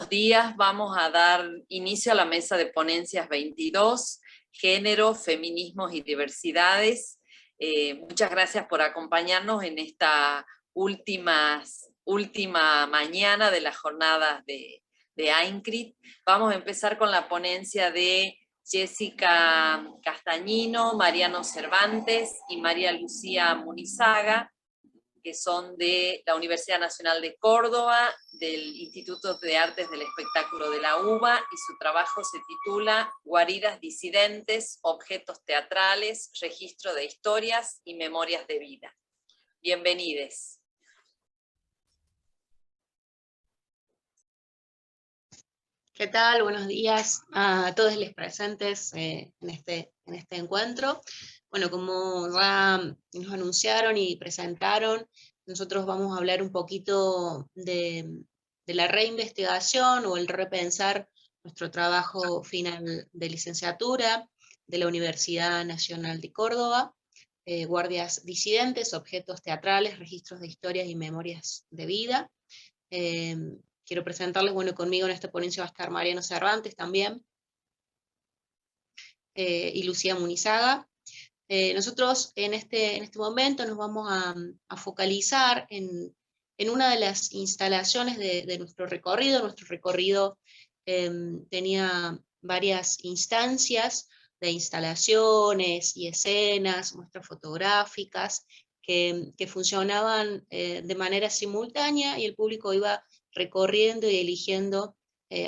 días vamos a dar inicio a la mesa de ponencias 22, Género, Feminismos y Diversidades. Muchas gracias por acompañarnos en esta última mañana de las jornadas de AINCRIT. Vamos a empezar con la ponencia de Jessica Castañino, Mariano Cervantes y María Lucía Munizaga, que son de la Universidad Nacional de Córdoba, del Instituto de Artes del Espectáculo de la UBA, y su trabajo se titula Guaridas disidentes, objetos teatrales, registro de historias y memorias de vida. Bienvenides. ¿Qué tal? Buenos días a todos los presentes en este encuentro. Bueno, como ya nos anunciaron y presentaron, nosotros vamos a hablar un poquito de la reinvestigación o el repensar nuestro trabajo final de licenciatura de la Universidad Nacional de Córdoba, Guardias disidentes, objetos teatrales, registros de historias y memorias de vida. Quiero presentarles, bueno, conmigo en esta ponencia va a estar Mariano Cervantes también, y Lucía Munizaga. Nosotros en este momento nos vamos a focalizar en una de las instalaciones de nuestro recorrido. Nuestro recorrido tenía varias instancias de instalaciones y escenas, muestras fotográficas, que funcionaban de manera simultánea, y el público iba recorriendo y eligiendo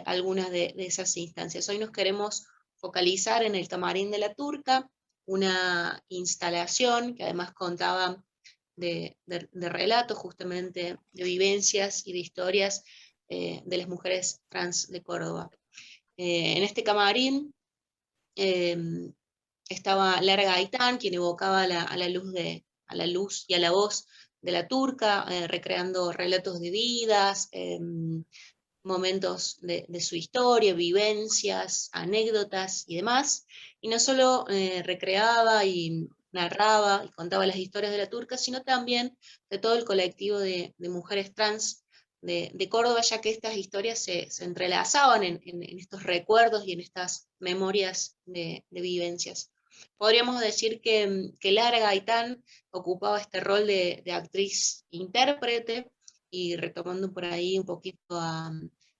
algunas de esas instancias. Hoy nos queremos focalizar en el Camarín de la Turca, una instalación que además contaba de relatos, justamente de vivencias y de historias de las mujeres trans de Córdoba. En este camarín estaba Lara Gaitán, quien evocaba a la luz y a la voz de la turca, recreando relatos de vidas, momentos de su historia, vivencias, anécdotas y demás. Y no solo recreaba y narraba y contaba las historias de la turca, sino también de todo el colectivo de mujeres trans de Córdoba, ya que estas historias se entrelazaban en estos recuerdos y en estas memorias de vivencias. Podríamos decir que Lara Gaitán ocupaba este rol de actriz-intérprete, y retomando por ahí un poquito a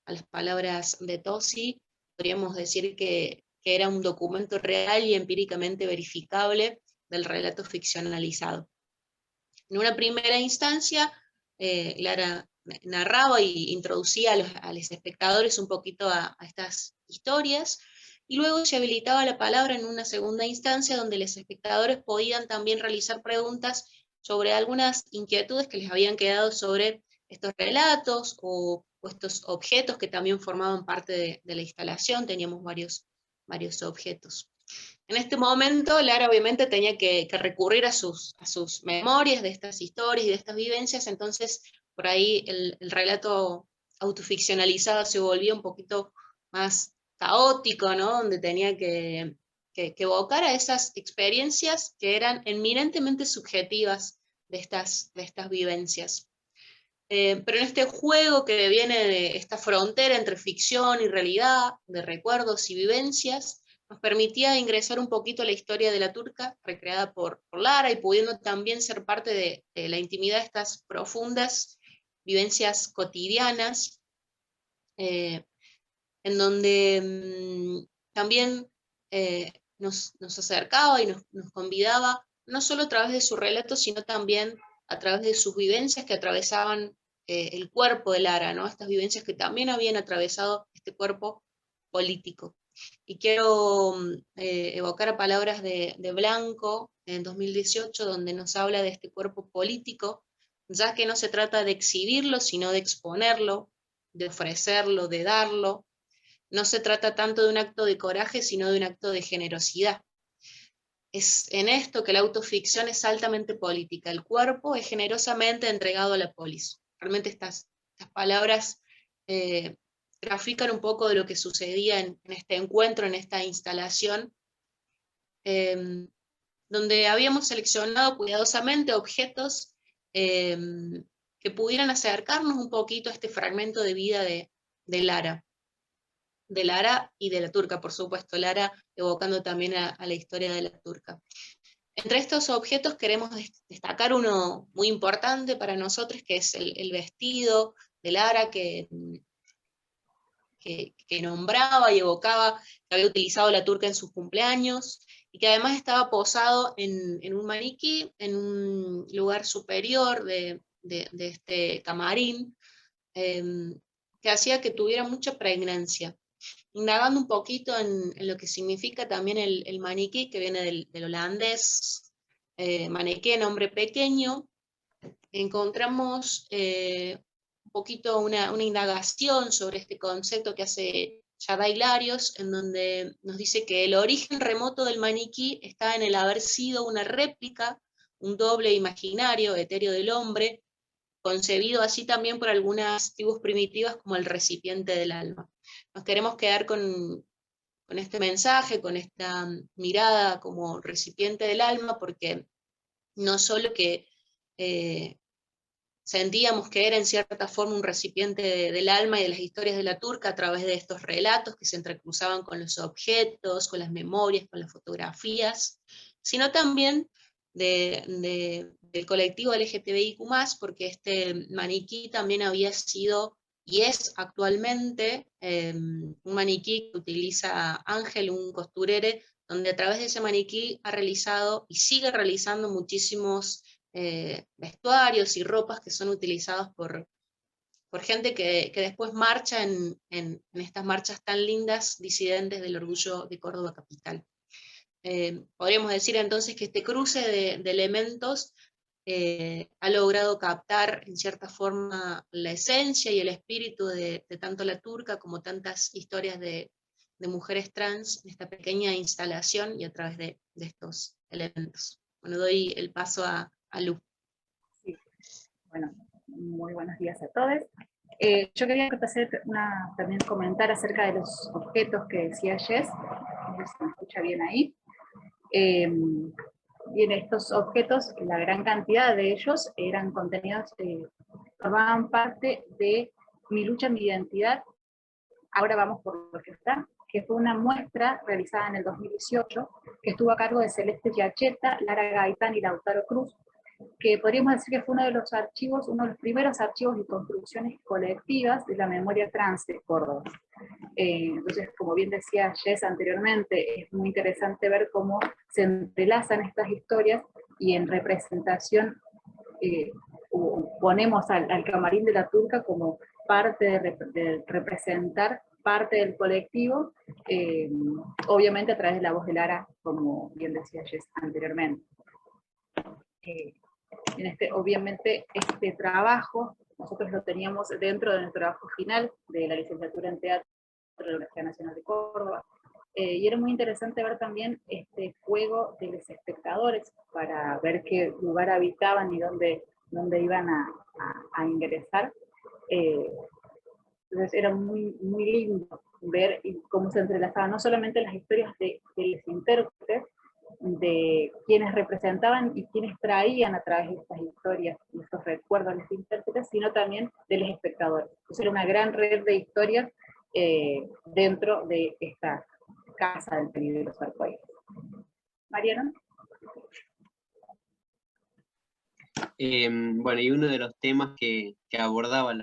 las palabras de Tosi, podríamos decir que era un documento real y empíricamente verificable del relato ficcionalizado. En una primera instancia, Lara narraba y introducía a los espectadores un poquito a estas historias, y luego se habilitaba la palabra en una segunda instancia, donde los espectadores podían también realizar preguntas sobre algunas inquietudes que les habían quedado sobre estos relatos o estos objetos que también formaban parte de la instalación. Teníamos varios objetos. En este momento, Lara obviamente tenía que recurrir a sus memorias de estas historias y de estas vivencias, entonces por ahí el relato autoficcionalizado se volvía un poquito más caótico, ¿no? Donde tenía que evocar a esas experiencias que eran eminentemente subjetivas de estas vivencias. Pero en este juego que viene de esta frontera entre ficción y realidad, de recuerdos y vivencias, nos permitía ingresar un poquito a la historia de la turca, recreada por Lara, y pudiendo también ser parte de la intimidad de estas profundas vivencias cotidianas, en donde también nos acercaba y nos convidaba, no solo a través de su relato, sino también a través de sus vivencias que atravesaban el cuerpo de Lara, ¿no? Estas vivencias que también habían atravesado este cuerpo político. Y quiero evocar a palabras de Blanco en 2018, donde nos habla de este cuerpo político, ya que no se trata de exhibirlo, sino de exponerlo, de ofrecerlo, de darlo. No se trata tanto de un acto de coraje, sino de un acto de generosidad. Es en esto que la autoficción es altamente política. El cuerpo es generosamente entregado a la polis. Realmente estas palabras grafican un poco de lo que sucedía en este encuentro, en esta instalación, donde habíamos seleccionado cuidadosamente objetos que pudieran acercarnos un poquito a este fragmento de vida de Lara. De Lara y de la turca, por supuesto, Lara evocando también a la historia de la turca. Entre estos objetos queremos destacar uno muy importante para nosotros, que es el vestido de Lara, que nombraba y evocaba que había utilizado la turca en sus cumpleaños, y que además estaba posado en un maniquí, en un lugar superior de este camarín, que hacía que tuviera mucha pregnancia. Indagando un poquito en lo que significa también el maniquí, que viene del holandés, mannequin, hombre pequeño, encontramos un poquito una indagación sobre este concepto que hace Yadai Larios, en donde nos dice que el origen remoto del maniquí está en el haber sido una réplica, un doble imaginario, etéreo del hombre, concebido así también por algunas tribus primitivas como el recipiente del alma. Nos queremos quedar con este mensaje, con esta mirada como recipiente del alma, porque no solo que sentíamos que era en cierta forma un recipiente del alma y de las historias de la turca a través de estos relatos que se entrecruzaban con los objetos, con las memorias, con las fotografías, sino también del colectivo LGTBIQ+, porque este maniquí también había sido y es actualmente un maniquí que utiliza Ángel, un costurere, donde a través de ese maniquí ha realizado y sigue realizando muchísimos vestuarios y ropas que son utilizados por gente que después marcha en estas marchas tan lindas, disidentes del orgullo de Córdoba capital. Podríamos decir entonces que este cruce de elementos ha logrado captar en cierta forma la esencia y el espíritu de tanto la turca como tantas historias de mujeres trans en esta pequeña instalación y a través de estos elementos. Bueno, doy el paso a Lu. Sí. Bueno, muy buenos días a todos. Yo quería también comentar acerca de los objetos que decía Jess, no sé si se me escucha bien ahí. Bien, estos objetos, la gran cantidad de ellos eran contenidos, formaban parte de Mi lucha, mi identidad, ahora vamos por lo que está, que fue una muestra realizada en el 2018, que estuvo a cargo de Celeste Giachetta, Lara Gaitán y Lautaro Cruz, que podríamos decir que fue uno de los primeros archivos y construcciones colectivas de la memoria trans de Córdoba. Entonces, como bien decía Jess anteriormente, es muy interesante ver cómo se entrelazan estas historias y en representación ponemos al camarín de la turca como parte de representar parte del colectivo, obviamente a través de la voz de Lara, como bien decía Jess anteriormente. Obviamente este trabajo nosotros lo teníamos dentro de nuestro trabajo final de la licenciatura en teatro de la Universidad Nacional de Córdoba, y era muy interesante ver también este juego de los espectadores para ver qué lugar habitaban y dónde iban a ingresar. Entonces era muy, muy lindo ver cómo se entrelazaban no solamente las historias de los intérpretes, de quienes representaban y quienes traían a través de estas historias y estos recuerdos a los intérpretes, sino también de los espectadores. Entonces era una gran red de historias dentro de esta casa del peligroso arcoíris. Mariano. Bueno, y uno de los temas que abordaba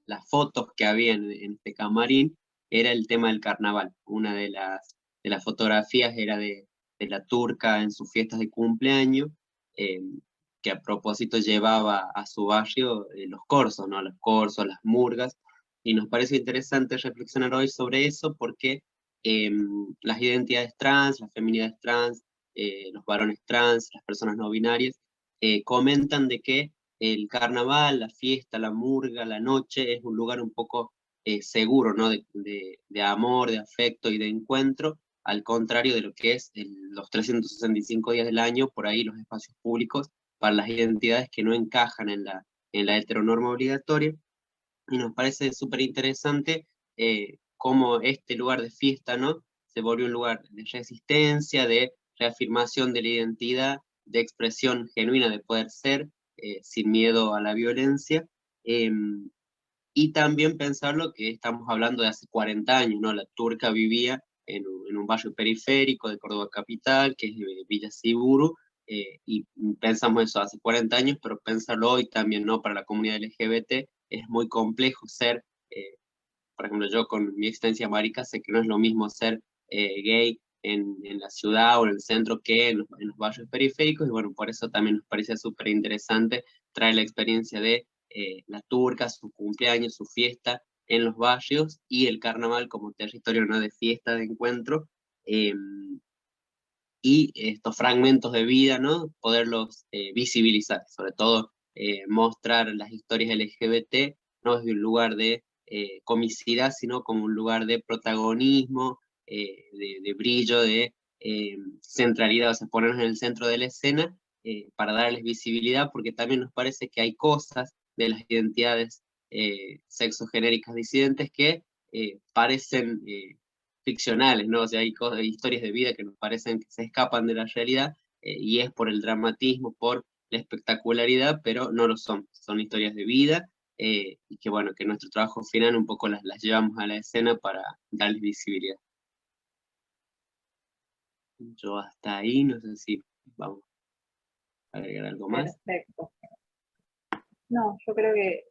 las fotos que había en este camarín era el tema del carnaval. Una de las fotografías era de la turca en sus fiestas de cumpleaños, que a propósito llevaba a su barrio los corsos, ¿no? Los corsos, las murgas, y nos parece interesante reflexionar hoy sobre eso porque las identidades trans, las feminidades trans, los varones trans, las personas no binarias, comentan de que el carnaval, la fiesta, la murga, la noche es un lugar un poco seguro, ¿no? de amor, de afecto y de encuentro, al contrario de lo que es los 365 días del año, por ahí los espacios públicos, para las identidades que no encajan en la heteronorma obligatoria. Y nos parece súper interesante cómo este lugar de fiesta, ¿no? Se volvió un lugar de resistencia, de reafirmación de la identidad, de expresión genuina de poder ser, sin miedo a la violencia. y también pensar lo que estamos hablando de hace 40 años, ¿no? La turca vivía en un barrio periférico de Córdoba capital, que es Villa Siburu, y pensamos eso hace 40 años, pero pensarlo hoy también, ¿no? Para la comunidad LGBT es muy complejo ser, por ejemplo, yo con mi existencia marica sé que no es lo mismo ser gay en la ciudad o en el centro que en los barrios periféricos, y bueno, por eso también nos parece súper interesante traer la experiencia de la turca, su cumpleaños, su fiesta en los barrios, y el carnaval como territorio, ¿no? De fiesta, de encuentro, y estos fragmentos de vida, ¿no? Poderlos visibilizar, sobre todo mostrar las historias LGBT, no desde un lugar de comicidad, sino como un lugar de protagonismo, de brillo, de centralidad, o sea, ponernos en el centro de la escena para darles visibilidad, porque también nos parece que hay cosas de las identidades sexogenéricas disidentes que parecen ficcionales, ¿no? O sea, hay historias de vida que nos parecen que se escapan de la realidad, y es por el dramatismo, por la espectacularidad, pero no lo son. Son historias de vida, y que bueno, que nuestro trabajo final un poco las llevamos a la escena para darles visibilidad. Yo hasta ahí, no sé si vamos a agregar algo más. Perfecto. No, yo creo que,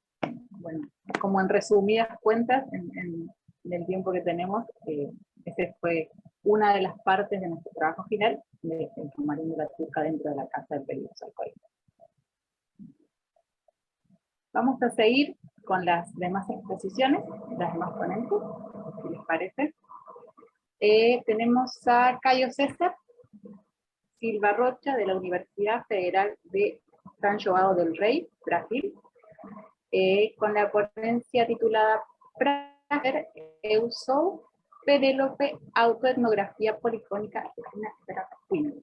bueno, como en resumidas cuentas, en el tiempo que tenemos, esa fue una de las partes de nuestro trabajo final, del camarín de la turca dentro de la Casa de Peligros Alcohólicos. Vamos a seguir con las demás exposiciones, las demás ponentes, si les parece. Tenemos a Caio César Silva Rocha, de la Universidad Federal de San João del Rei, Brasil, con la ponencia titulada Prager, Eu Sou, Penélope, Autoetnografía Polifónica en la Drag Queen.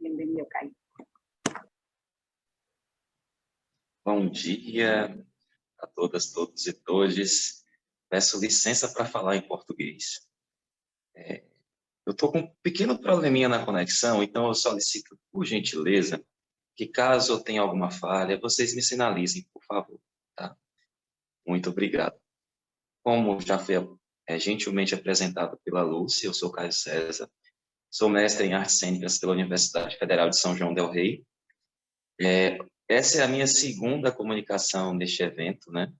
Bienvenido, Caio. Bom dia a todas, todos e todes. Peço licença para falar em português. Eu estou com um pequeno probleminha na conexão, então eu solicito, por gentileza, que caso eu tenha alguma falha, vocês me sinalizem, por favor. Tá? Muito obrigado. Como já foi gentilmente apresentado pela Lúcia, eu sou Caio César, sou mestre em artes cênicas pela Universidade Federal de São João del Rei. Essa é a minha segunda comunicação neste evento, né?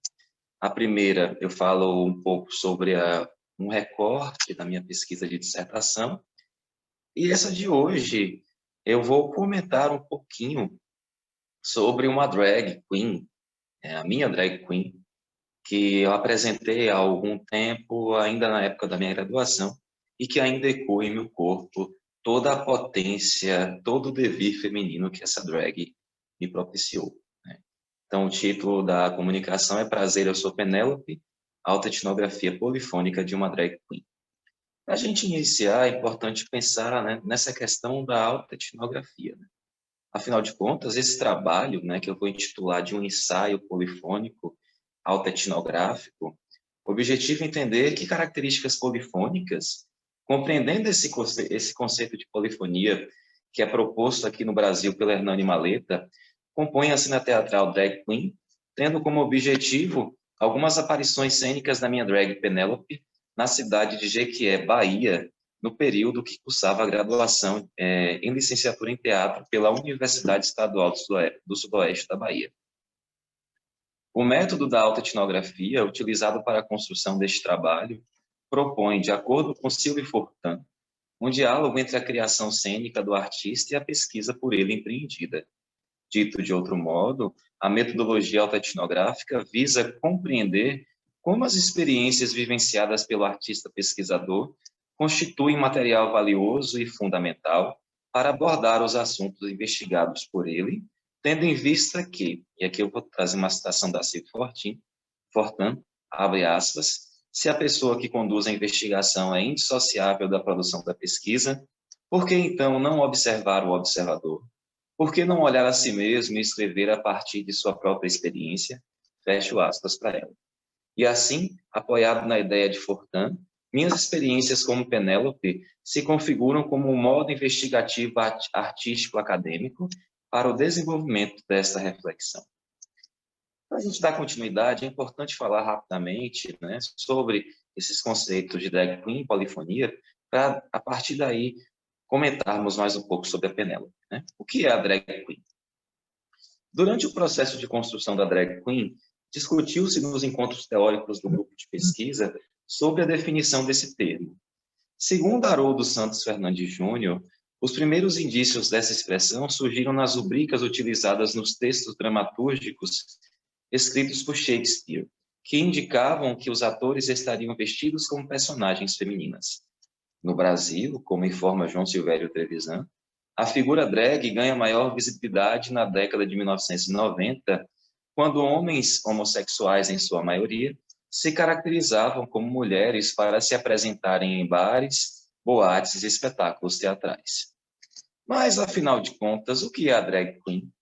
A primeira, eu falo um pouco sobre um recorte da minha pesquisa de dissertação, e essa de hoje eu vou comentar um pouquinho sobre uma drag queen, a minha drag queen, que eu apresentei há algum tempo, ainda na época da minha graduação, e que ainda ecoa em meu corpo toda a potência, todo o devir feminino que essa drag me propiciou. Né? Então, o título da comunicação é Prazer, eu sou Penélope, autoetnografia polifônica de uma drag queen. Para a gente iniciar, é importante pensar, né, nessa questão da autoetnografia. Né? Afinal de contas, esse trabalho, né, que eu vou intitular de um ensaio polifônico autoetnográfico, o objetivo é entender que características polifônicas, compreendendo esse conceito de polifonia que é proposto aqui no Brasil pela Hernani Maleta, compõe a cena teatral Drag Queen, tendo como objetivo algumas aparições cênicas da minha drag Penélope na cidade de Jequié, Bahia, no período que cursava a graduação em licenciatura em teatro pela Universidade Estadual do Sudoeste da Bahia. O método da autoetnografia, utilizado para a construção deste trabalho, propõe, de acordo com Sylvie Fortin, um diálogo entre a criação cênica do artista e a pesquisa por ele empreendida. Dito de outro modo, a metodologia autoetnográfica visa compreender como as experiências vivenciadas pelo artista pesquisador constituem material valioso e fundamental para abordar os assuntos investigados por ele, tendo em vista que, e aqui eu vou trazer uma citação da Sylvie Fortin, abre aspas, se a pessoa que conduz a investigação é indissociável da produção da pesquisa, por que então não observar o observador? Por que não olhar a si mesmo e escrever a partir de sua própria experiência? Fecho aspas para ela. E assim, apoiado na ideia de Fortin, minhas experiências como Penélope se configuram como um modo investigativo artístico-acadêmico para o desenvolvimento desta reflexão. Para a gente dar continuidade, é importante falar rapidamente, né, sobre esses conceitos de drag queen e polifonia, para, a partir daí, comentarmos mais um pouco sobre a Penélope, né? O que é a drag queen? Durante o processo de construção da drag queen, discutiu-se nos encontros teóricos do grupo de pesquisa sobre a definição desse termo. Segundo Haroldo Santos Fernandes Júnior, os primeiros indícios dessa expressão surgiram nas rubricas utilizadas nos textos dramatúrgicos escritos por Shakespeare, que indicavam que os atores estariam vestidos como personagens femininas. No Brasil, como informa João Silvério Trevisan, a figura drag ganha maior visibilidade na década de 1990, quando homens homossexuais, em sua maioria, se caracterizavam como mulheres para se apresentarem em bares, boates e espetáculos teatrais. Mas, afinal de contas, o que é a drag queen?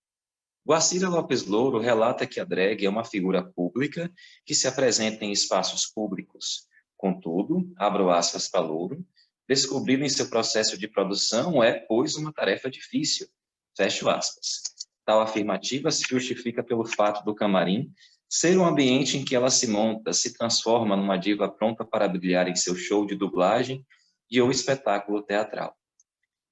Guacira Lopes Louro relata que a drag é uma figura pública que se apresenta em espaços públicos. Contudo, abro aspas para Louro, descobrir em seu processo de produção é, pois, uma tarefa difícil. Fecho aspas. Tal afirmativa se justifica pelo fato do camarim ser um ambiente em que ela se monta, se transforma numa diva pronta para brilhar em seu show de dublagem e ou espetáculo teatral.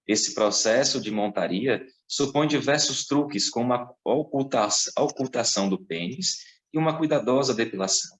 Esse processo de montaria supõe diversos truques, como a ocultação do pênis e uma cuidadosa depilação.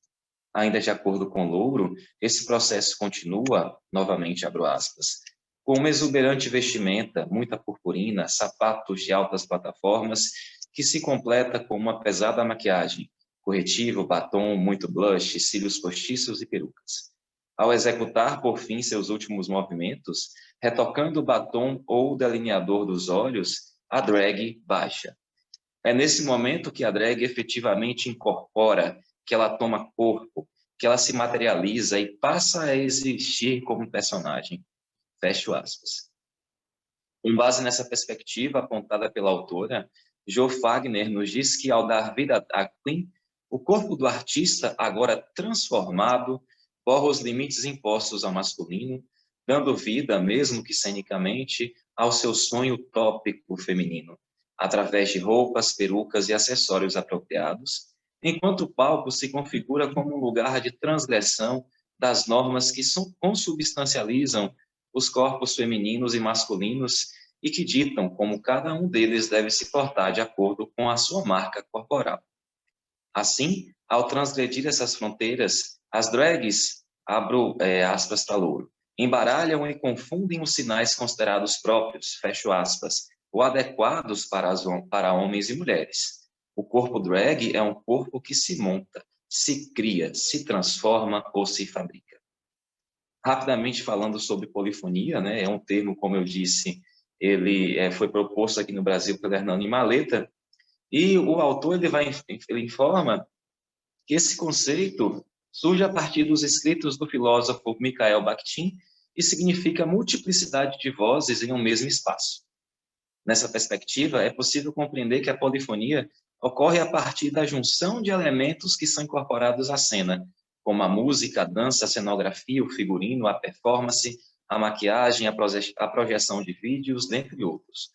Ainda de acordo com Louro, esse processo continua, novamente abro aspas, com uma exuberante vestimenta, muita purpurina, sapatos de altas plataformas, que se completa com uma pesada maquiagem, corretivo, batom, muito blush, cílios postiços e perucas. Ao executar, por fim, seus últimos movimentos, retocando o batom ou o delineador dos olhos, a drag baixa. É nesse momento que a drag efetivamente incorpora, que ela toma corpo, que ela se materializa e passa a existir como personagem. Fecho aspas. Com base nessa perspectiva apontada pela autora, Jo Fagner nos diz que, ao dar vida à Queen, o corpo do artista, agora transformado, borra os limites impostos ao masculino, dando vida, mesmo que cenicamente, ao seu sonho tópico feminino, através de roupas, perucas e acessórios apropriados, enquanto o palco se configura como um lugar de transgressão das normas que consubstancializam os corpos femininos e masculinos e que ditam como cada um deles deve se portar de acordo com a sua marca corporal. Assim, ao transgredir essas fronteiras, as drags, abro aspas para Louro, embaralham e confundem os sinais considerados próprios, fecho aspas, ou adequados para homens e mulheres. O corpo drag é um corpo que se monta, se cria, se transforma ou se fabrica. Rapidamente falando sobre polifonia, né, é um termo, como eu disse, ele foi proposto aqui no Brasil pelo Hernani Maleta, e o autor ele informa que esse conceito surge a partir dos escritos do filósofo Mikhail Bakhtin e significa multiplicidade de vozes em um mesmo espaço. Nessa perspectiva, é possível compreender que a polifonia ocorre a partir da junção de elementos que são incorporados à cena, como a música, a dança, a cenografia, o figurino, a performance, a maquiagem, a projeção de vídeos, dentre outros.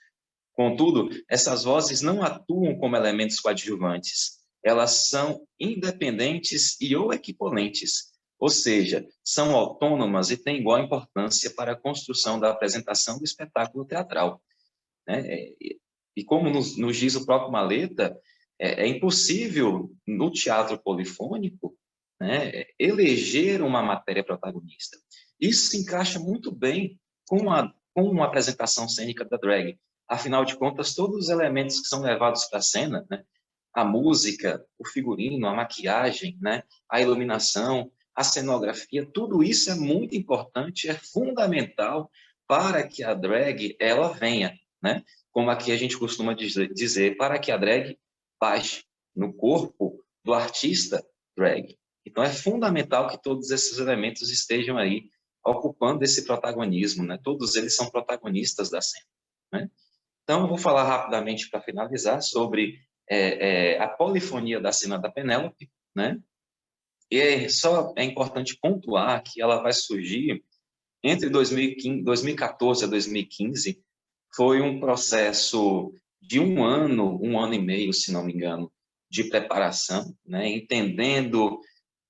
Contudo, essas vozes não atuam como elementos coadjuvantes, elas são independentes e ou equivalentes, ou seja, são autônomas e têm igual importância para a construção da apresentação do espetáculo teatral. E como nos diz o próprio Maleta, é impossível, no teatro polifônico, eleger uma matéria protagonista. Isso se encaixa muito bem com uma apresentação cênica da drag. Afinal de contas, todos os elementos que são levados para a cena, a música, o figurino, a maquiagem, a iluminação, a cenografia, tudo isso é muito importante, é fundamental para que a drag ela venha, como aqui a gente costuma dizer, para que a drag baixe no corpo do artista drag. Então é fundamental que todos esses elementos estejam aí ocupando esse protagonismo, Todos eles são protagonistas da cena, Então, eu vou falar rapidamente para finalizar sobre a polifonia da cena da Penélope, E é importante pontuar que ela vai surgir entre 2014 a 2015, foi um processo de um ano e meio, se não me engano, de preparação, né? Entendendo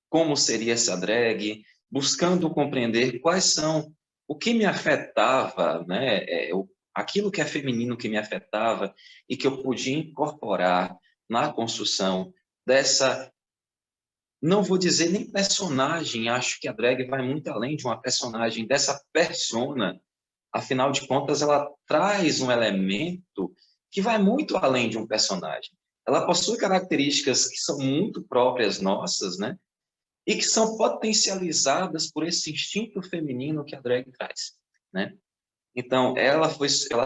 como seria essa drag, buscando compreender quais são o que me afetava, né? Aquilo que é feminino que me afetava e que eu podia incorporar na construção dessa, não vou dizer nem personagem, acho que a drag vai muito além de uma personagem, dessa persona. Afinal de contas, ela traz um elemento que vai muito além de um personagem. Ela possui características que são muito próprias nossas, né? E que são potencializadas por esse instinto feminino que a drag traz, né? Então, ela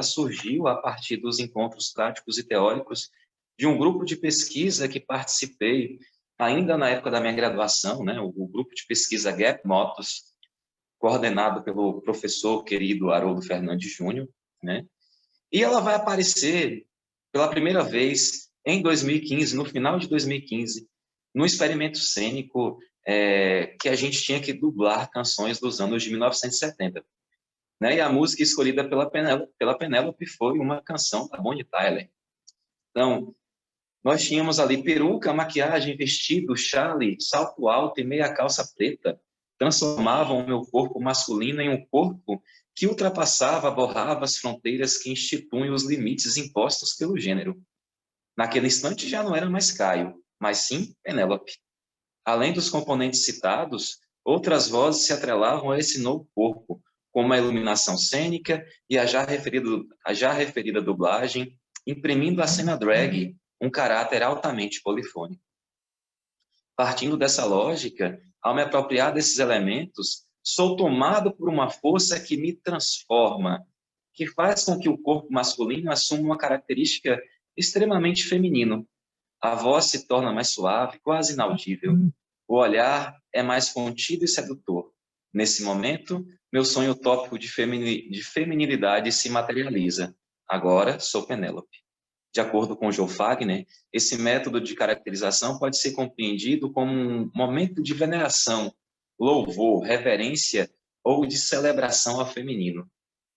surgiu a partir dos encontros práticos e teóricos de um grupo de pesquisa que participei ainda na época da minha graduação, né? O grupo de pesquisa Gap Motos, coordenado pelo professor querido Haroldo Fernandes Júnior, né? E ela vai aparecer pela primeira vez em 2015, no final de 2015, no experimento cênico que a gente tinha que dublar canções dos anos de 1970. Né? E a música escolhida pela Penélope foi uma canção da Bonnie Tyler. Então, nós tínhamos ali peruca, maquiagem, vestido, chale, salto alto e meia calça preta. Transformavam o meu corpo masculino em um corpo que ultrapassava, borrava as fronteiras que instituem os limites impostos pelo gênero. Naquele instante já não era mais Caio, mas sim Penélope. Além dos componentes citados, outras vozes se atrelavam a esse novo corpo, como a iluminação cênica e a já referida dublagem, imprimindo à cena drag um caráter altamente polifônico. Partindo dessa lógica, ao me apropriar desses elementos, sou tomado por uma força que me transforma, que faz com que o corpo masculino assuma uma característica extremamente feminino. A voz se torna mais suave, quase inaudível. O olhar é mais contido e sedutor. Nesse momento, meu sonho utópico de feminilidade se materializa. Agora sou Penélope. De acordo com Joe Fagner, esse método de caracterização pode ser compreendido como um momento de veneração, louvor, reverência ou de celebração ao feminino.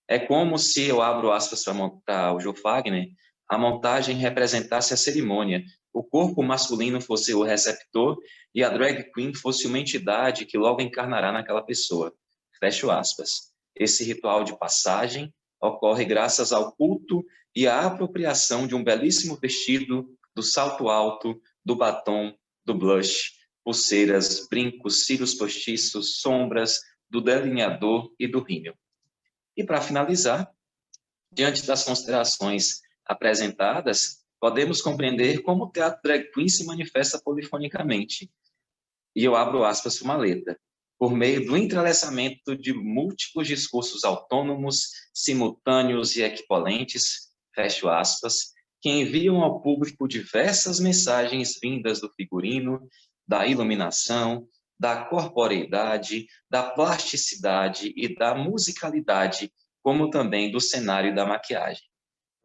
É como se, eu abro aspas para o Joe Fagner, a montagem representasse a cerimônia, o corpo masculino fosse o receptor e a drag queen fosse uma entidade que logo encarnará naquela pessoa. Fecho aspas. Esse ritual de passagem ocorre graças ao culto e à apropriação de um belíssimo vestido, do salto alto, do batom, do blush, pulseiras, brincos, cílios postiços, sombras, do delineador e do rímel. E para finalizar, diante das considerações apresentadas, podemos compreender como o teatro drag queen se manifesta polifonicamente. E eu abro aspas para uma letra. Por meio do entrelaçamento de múltiplos discursos autônomos, simultâneos e equivalentes, fecho aspas, que enviam ao público diversas mensagens vindas do figurino, da iluminação, da corporeidade, da plasticidade e da musicalidade, como também do cenário e da maquiagem.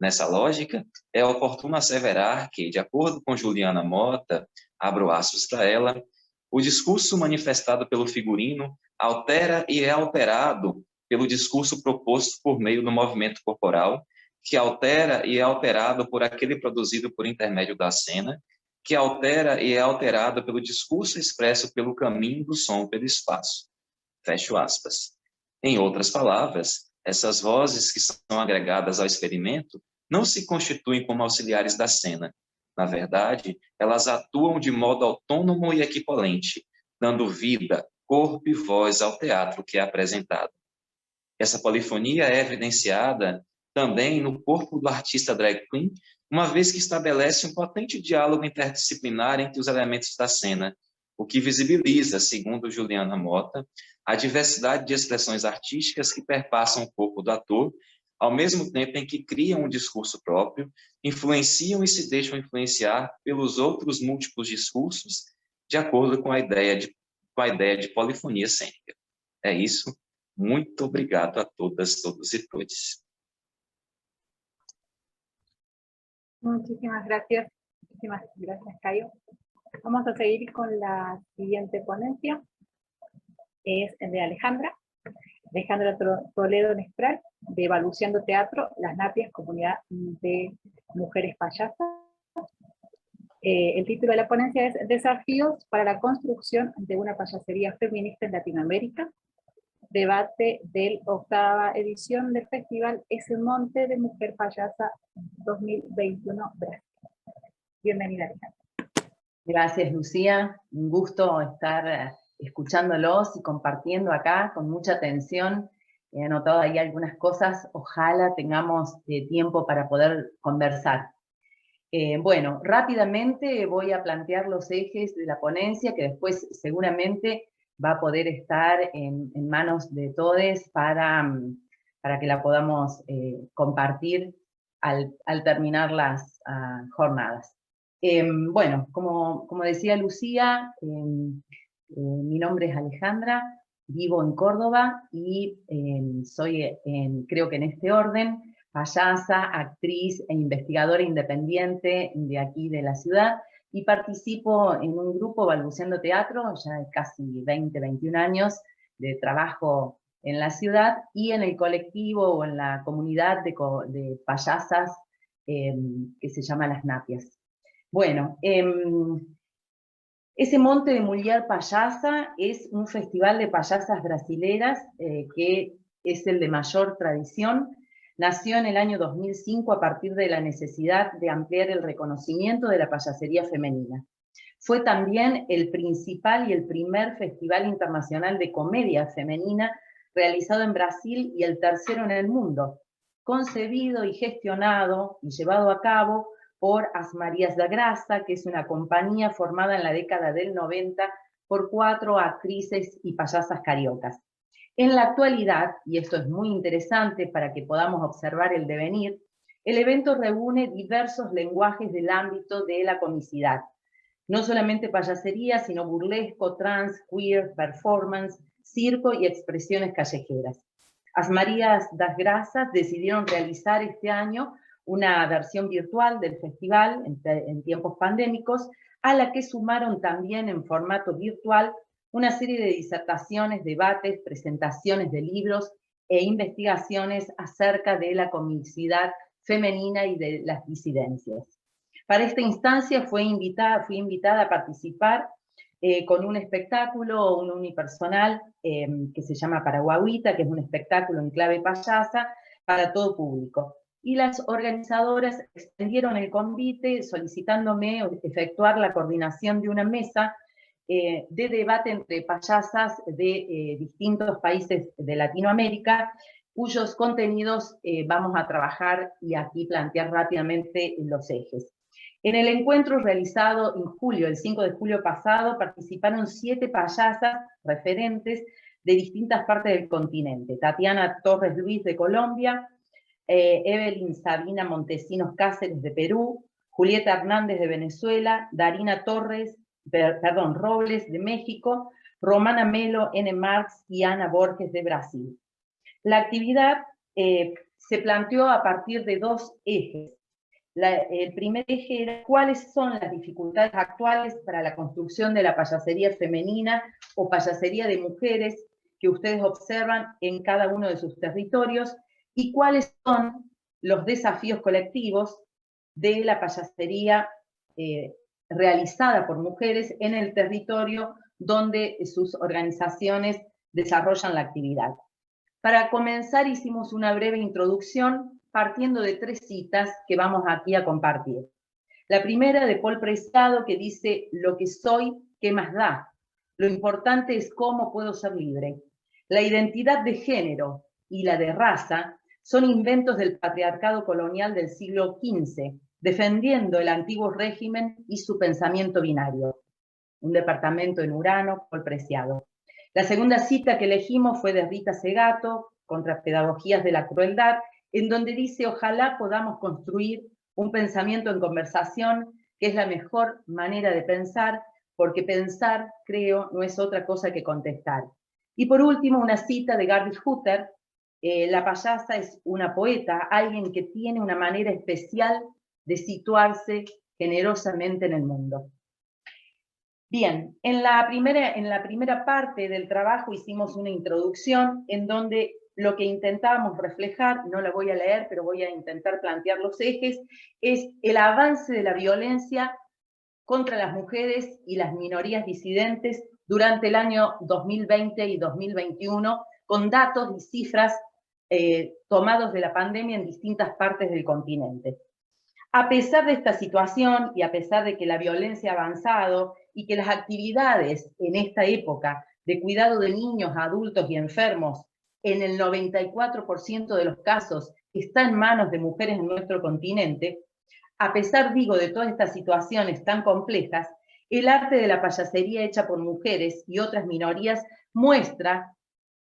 Nessa lógica, é oportuno asseverar que, de acordo com Juliana Mota, abro aspas para ela, o discurso manifestado pelo figurino altera e é alterado pelo discurso proposto por meio do movimento corporal, que altera e é alterado por aquele produzido por intermédio da cena, que altera e é alterado pelo discurso expresso pelo caminho do som pelo espaço. Fecho aspas. Em outras palavras, essas vozes que são agregadas ao experimento não se constituem como auxiliares da cena. Na verdade, elas atuam de modo autônomo e equivalente, dando vida, corpo e voz ao teatro que é apresentado. Essa polifonia é evidenciada também no corpo do artista drag queen, uma vez que estabelece um potente diálogo interdisciplinar entre os elementos da cena, o que visibiliza, segundo Juliana Mota, a diversidade de expressões artísticas que perpassam o corpo do ator, ao mesmo tempo em que criam um discurso próprio, influenciam e se deixam influenciar pelos outros múltiplos discursos, de acordo com a ideia de polifonia cênica. É isso. Muito obrigado a todas, todos e todes. Muchísimas gracias, Caio. Vamos a seguir con la siguiente ponencia. Es de Alejandra Toledo Nespral, de Evolución de Teatro, Las Napias, Comunidad de Mujeres Payasas. El título de la ponencia es Desafíos para la construcción de una payasería feminista en Latinoamérica. Debate del 8ª edición del festival Ese Monte de Mujer Payasa 2021 Brasil. Bienvenida, Alejandra. Gracias, Lucía. Un gusto estar escuchándolos y compartiendo acá con mucha atención. He anotado ahí algunas cosas. Ojalá tengamos tiempo para poder conversar. Bueno, rápidamente voy a plantear los ejes de la ponencia, que después seguramente va a poder estar en manos de todos para que la podamos compartir al terminar las jornadas. Bueno, como decía Lucía, mi nombre es Alejandra, vivo en Córdoba y soy, creo que en este orden, payasa, actriz e investigadora independiente de aquí de la ciudad, y participo en un grupo, Balbuceando Teatro, ya de casi 20, 21 años de trabajo en la ciudad, y en el colectivo o en la comunidad de payasas que se llama Las Napias. Bueno, Ese Monte de Mulher Payasa es un festival de payasas brasileras que es el de mayor tradición. Nació en el año 2005 a partir de la necesidad de ampliar el reconocimiento de la payasería femenina. Fue también el principal y el primer festival internacional de comedia femenina realizado en Brasil y el tercero en el mundo, concebido y gestionado y llevado a cabo por As Marias da Graça, que es una compañía formada en la década del 90 por 4 actrices y payasas cariocas. En la actualidad, y esto es muy interesante para que podamos observar el devenir, el evento reúne diversos lenguajes del ámbito de la comicidad. No solamente payasería, sino burlesco, trans, queer, performance, circo y expresiones callejeras. As Marias das Graças decidieron realizar este año una versión virtual del festival en tiempos pandémicos, a la que sumaron también en formato virtual una serie de disertaciones, debates, presentaciones de libros e investigaciones acerca de la comicidad femenina y de las disidencias. Para esta instancia fui invitada a participar con un espectáculo, un unipersonal que se llama Paraguaguita, que es un espectáculo en clave payasa para todo público. Y las organizadoras extendieron el convite solicitándome efectuar la coordinación de una mesa de debate entre payasas de distintos países de Latinoamérica, cuyos contenidos vamos a trabajar y aquí plantear rápidamente los ejes. En el encuentro realizado en julio, el 5 de julio pasado, participaron 7 payasas referentes de distintas partes del continente. Tatiana Torres Luis de Colombia, Evelyn Sabina Montesinos Cáceres de Perú, Julieta Hernández de Venezuela, Darina Robles de México, Romana Melo, N. Marx y Ana Borges de Brasil. La actividad se planteó a partir de 2 ejes. El primer eje era cuáles son las dificultades actuales para la construcción de la payasería femenina o payasería de mujeres que ustedes observan en cada uno de sus territorios, y cuáles son los desafíos colectivos de la payasería realizada por mujeres en el territorio donde sus organizaciones desarrollan la actividad. Para comenzar hicimos una breve introducción partiendo de 3 citas que vamos aquí a compartir. La primera de Paul Preciado, que dice: lo que soy, ¿qué más da? Lo importante es cómo puedo ser libre. La identidad de género y la de raza son inventos del patriarcado colonial del siglo XV, defendiendo el antiguo régimen y su pensamiento binario. Un departamento en Urano, Paul Preciado. La segunda cita que elegimos fue de Rita Segato, Contra Pedagogías de la Crueldad, en donde dice: ojalá podamos construir un pensamiento en conversación, que es la mejor manera de pensar, porque pensar, creo, no es otra cosa que contestar. Y por último, una cita de Gardis Hutter: la payasa es una poeta, alguien que tiene una manera especial de situarse generosamente en el mundo. Bien, en la primera parte del trabajo hicimos una introducción en donde lo que intentábamos reflejar, no la voy a leer, pero voy a intentar plantear los ejes, es el avance de la violencia contra las mujeres y las minorías disidentes durante el año 2020 y 2021, con datos y cifras tomados de la pandemia en distintas partes del continente. A pesar de esta situación y a pesar de que la violencia ha avanzado y que las actividades en esta época de cuidado de niños, adultos y enfermos, en el 94% de los casos está en manos de mujeres en nuestro continente, a pesar, digo, de todas estas situaciones tan complejas, el arte de la payasería hecha por mujeres y otras minorías muestra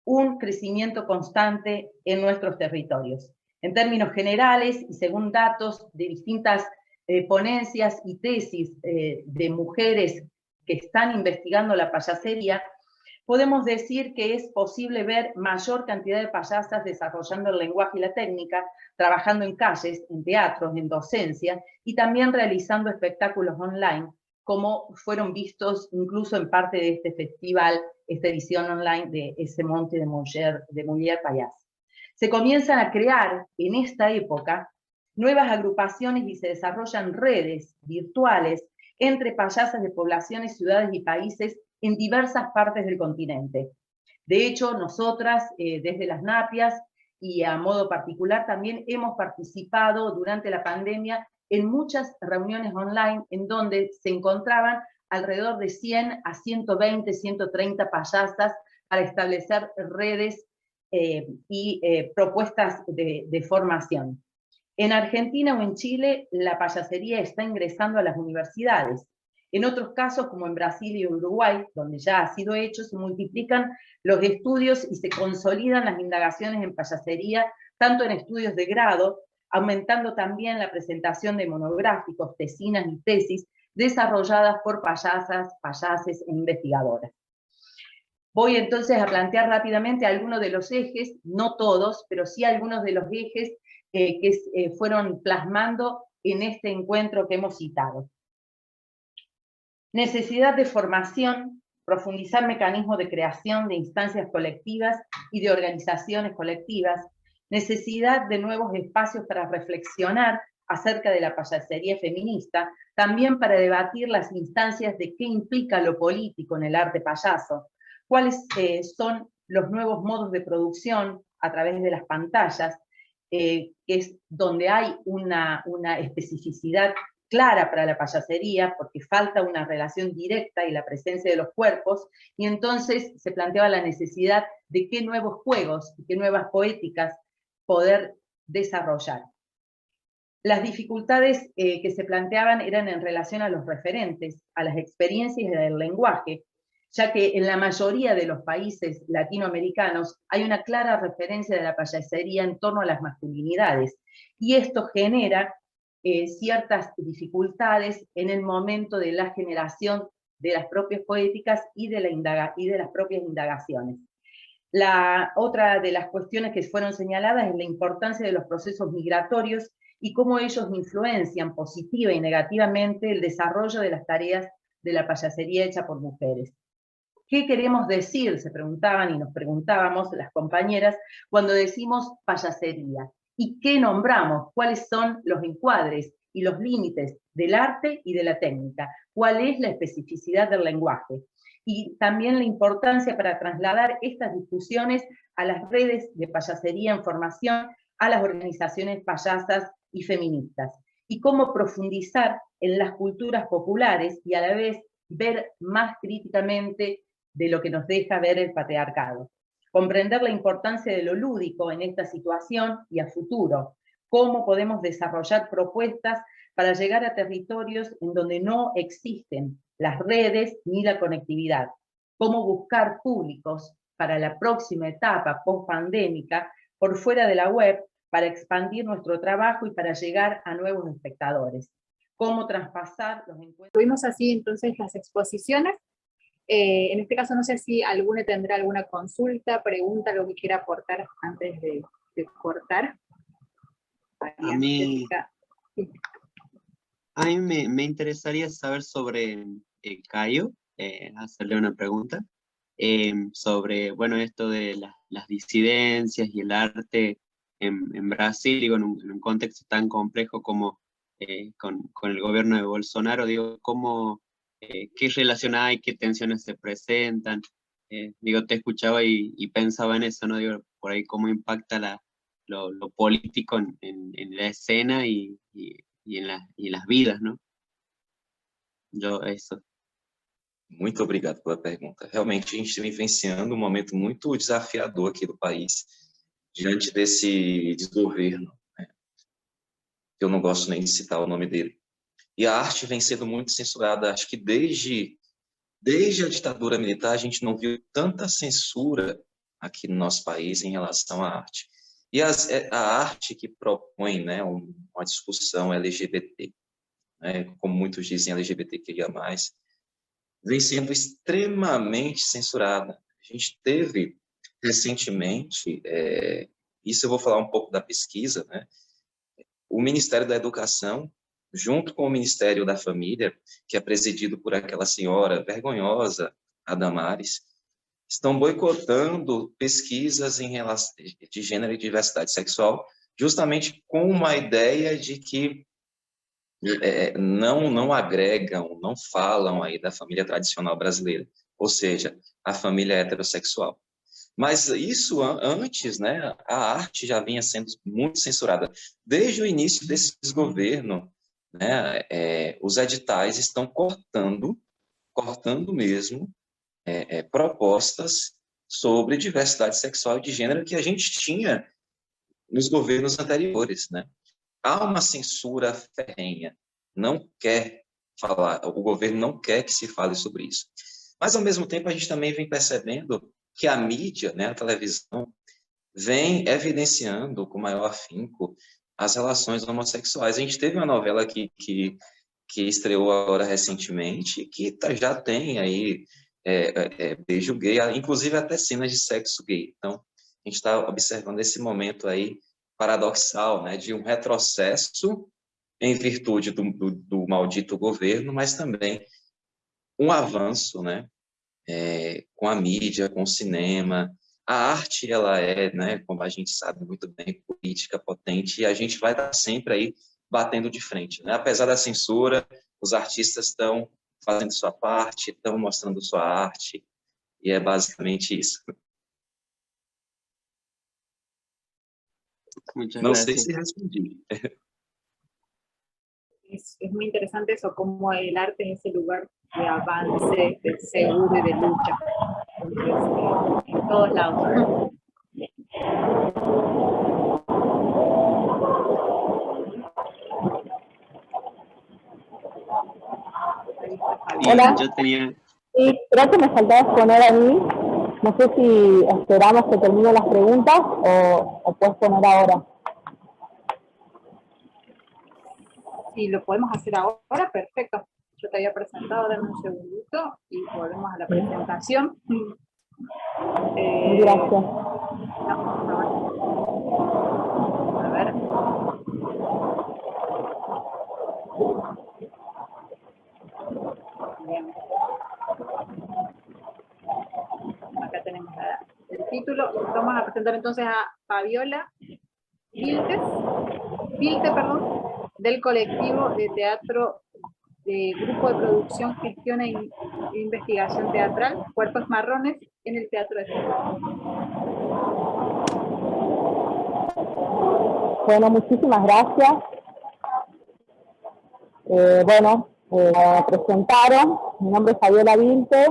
un crecimiento constante en nuestros territorios. En términos generales y según datos de distintas ponencias y tesis de mujeres que están investigando la payasería, podemos decir que es posible ver mayor cantidad de payasas desarrollando el lenguaje y la técnica, trabajando en calles, en teatros, en docencia y también realizando espectáculos online, como fueron vistos incluso en parte de este festival, esta edición online de Ese Monte de Mujer Payasa. Se comienzan a crear en esta época nuevas agrupaciones y se desarrollan redes virtuales entre payasas de poblaciones, ciudades y países en diversas partes del continente. De hecho, nosotras, desde las Napias y a modo particular, también hemos participado durante la pandemia en muchas reuniones online en donde se encontraban alrededor de 100 a 120, 130 payasas para establecer redes y propuestas de formación. En Argentina o en Chile, la payasería está ingresando a las universidades. En otros casos, como en Brasil y Uruguay, donde ya ha sido hecho, se multiplican los estudios y se consolidan las indagaciones en payasería, tanto en estudios de grado, aumentando también la presentación de monográficos, tesinas y tesis desarrolladas por payasas, payases e investigadoras. Voy entonces a plantear rápidamente algunos de los ejes, no todos, pero sí algunos de los ejes que fueron plasmando en este encuentro que hemos citado. Necesidad de formación, profundizar mecanismos de creación de instancias colectivas y de organizaciones colectivas, necesidad de nuevos espacios para reflexionar acerca de la payasería feminista, también para debatir las instancias de qué implica lo político en el arte payaso, cuáles son los nuevos modos de producción a través de las pantallas, que es donde hay una especificidad clara para la payasería, porque falta una relación directa y la presencia de los cuerpos, y entonces se planteaba la necesidad de qué nuevos juegos y qué nuevas poéticas poder desarrollar. Las dificultades que se planteaban eran en relación a los referentes, a las experiencias del lenguaje, ya que en la mayoría de los países latinoamericanos hay una clara referencia de la payasería en torno a las masculinidades, y esto genera ciertas dificultades en el momento de la generación de las propias poéticas y de las propias indagaciones. La otra de las cuestiones que fueron señaladas es la importancia de los procesos migratorios y cómo ellos influencian positiva y negativamente el desarrollo de las tareas de la payasería hecha por mujeres. ¿Qué queremos decir? Se preguntaban y nos preguntábamos las compañeras cuando decimos payasería. ¿Y qué nombramos? ¿Cuáles son los encuadres y los límites del arte y de la técnica? ¿Cuál es la especificidad del lenguaje? Y también la importancia para trasladar estas discusiones a las redes de payasería en formación, a las organizaciones payasas y feministas. Y cómo profundizar en las culturas populares y a la vez ver más críticamente de lo que nos deja ver el patriarcado. Comprender la importancia de lo lúdico en esta situación y a futuro. Cómo podemos desarrollar propuestas para llegar a territorios en donde no existen las redes ni la conectividad. Cómo buscar públicos para la próxima etapa post-pandémica por fuera de la web para expandir nuestro trabajo y para llegar a nuevos espectadores. Cómo traspasar los encuentros. Tuvimos así entonces las exposiciones. En este caso no sé si alguno tendrá alguna consulta, pregunta, lo que quiera aportar antes de cortar. A mí me interesaría saber sobre Caio, hacerle una pregunta, sobre, bueno, esto de las disidencias y el arte en Brasil, digo, en un contexto tan complejo como con el gobierno de Bolsonaro, digo, qué relación hay, qué tensiones se presentan. Digo, te escuchaba y pensaba en eso, ¿no? Digo, por ahí cómo impacta lo político en la escena y en las vidas, ¿no? Eso. Muito obrigado pela pergunta. Realmente, a gente está vivenciando um momento muito desafiador aqui do país, diante desse desgoverno, né? Eu não gosto nem de citar o nome dele. E a arte vem sendo muito censurada. Acho que desde a ditadura militar, a gente não viu tanta censura aqui no nosso país em relação à arte. E a arte que propõe, né, uma discussão LGBT, né, como muitos dizem LGBTQIA+, vem sendo extremamente censurada. A gente teve recentemente, isso eu vou falar um pouco da pesquisa, né, o Ministério da Educação, junto com o Ministério da Família, que é presidido por aquela senhora vergonhosa, a Damares, estão boicotando pesquisas em relação de gênero e diversidade sexual, justamente com uma ideia de que não agregam, não falam aí da família tradicional brasileira, ou seja, a família heterossexual. Mas isso antes, né, a arte já vinha sendo muito censurada. Desde o início desse desgoverno, né, os editais estão cortando mesmo propostas sobre diversidade sexual e de gênero que a gente tinha nos governos anteriores, né? Há uma censura ferrenha, não quer falar, o governo não quer que se fale sobre isso. Mas, ao mesmo tempo, a gente também vem percebendo que a mídia, né, a televisão, vem evidenciando com maior afinco as relações homossexuais. A gente teve uma novela que estreou agora recentemente, que já tem aí beijo gay, inclusive até cenas de sexo gay. Então, a gente está observando esse momento aí paradoxal, né, de um retrocesso em virtude do maldito governo, mas também um avanço, né, com a mídia, com o cinema. A arte, ela né, como a gente sabe muito bem, política potente, e a gente vai estar sempre aí batendo de frente, né? Apesar da censura, os artistas estão fazendo sua parte, estão mostrando sua arte, e é basicamente isso. Não sei se respondi. Es muy interesante eso, cómo el arte es ese lugar de avance, de seguro y de lucha. Entonces, en todos lados. Hola. Yo tenía... Sí, creo que me faltaba poner a mí. No sé si esperamos que termine las preguntas o puedes poner ahora. Si lo podemos hacer ahora, perfecto. Yo te había presentado, dame un segundito y volvemos a la presentación. Gracias. A ver. Bien. Acá tenemos el título. Vamos a presentar entonces a Fabiola Vilte, del colectivo de teatro de Grupo de Producción, Gestión e Investigación Teatral, Cuerpos Marrones, en el Teatro de Fútbol. Bueno, muchísimas gracias. Me presentaron, mi nombre es Fabiola Vilte,